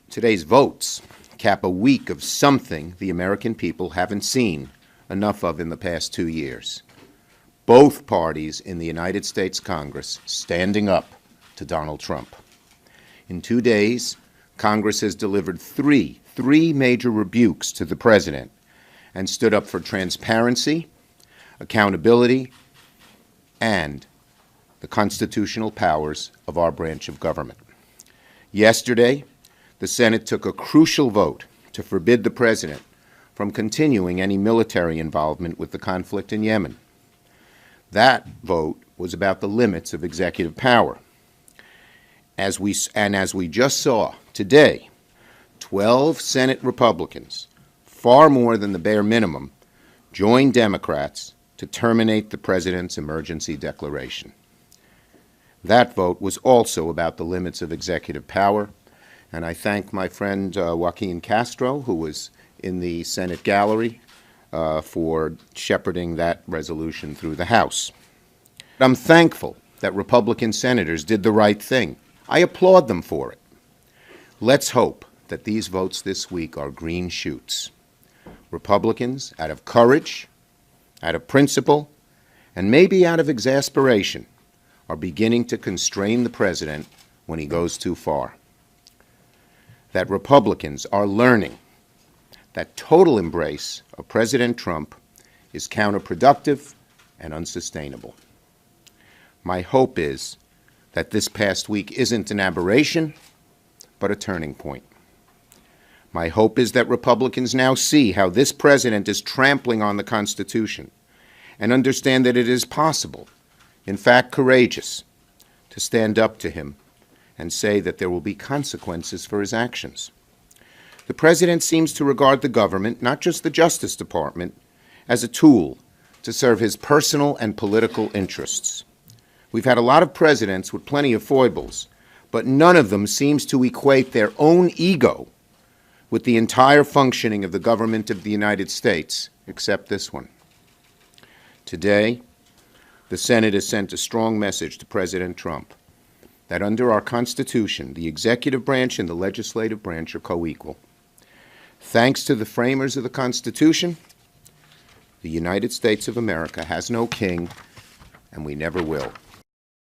Today's votes cap a week of something the American people haven't seen enough of in the past 2 years. Both parties in the United States Congress standing up to Donald Trump. In 2 days, Congress has delivered three major rebukes to the president and stood up for transparency, accountability, and the constitutional powers of our branch of government. Yesterday, the Senate took a crucial vote to forbid the president from continuing any military involvement with the conflict in Yemen. That vote was about the limits of executive power. As we just saw today, 12 Senate Republicans, far more than the bare minimum, joined Democrats to terminate the president's emergency declaration. That vote was also about the limits of executive power, and I thank my friend Joaquin Castro, who was in the Senate gallery, for shepherding that resolution through the House. I'm thankful that Republican senators did the right thing. I applaud them for it. Let's hope that these votes this week are green shoots. Republicans, out of courage, out of principle, and maybe out of exasperation, are beginning to constrain the president when he goes too far. That Republicans are learning that total embrace of President Trump is counterproductive and unsustainable. My hope is that this past week isn't an aberration, but a turning point. My hope is that Republicans now see how this president is trampling on the Constitution and understand that it is possible, in fact courageous, to stand up to him and say that there will be consequences for his actions. The president seems to regard the government, not just the Justice Department, as a tool to serve his personal and political interests. We've had a lot of presidents with plenty of foibles, but none of them seems to equate their own ego with the entire functioning of the government of the United States, except this one. Today, the Senate has sent a strong message to President Trump that under our Constitution, the executive branch and the legislative branch are co-equal. Thanks to the framers of the Constitution, the United States of America has no king, and we never will.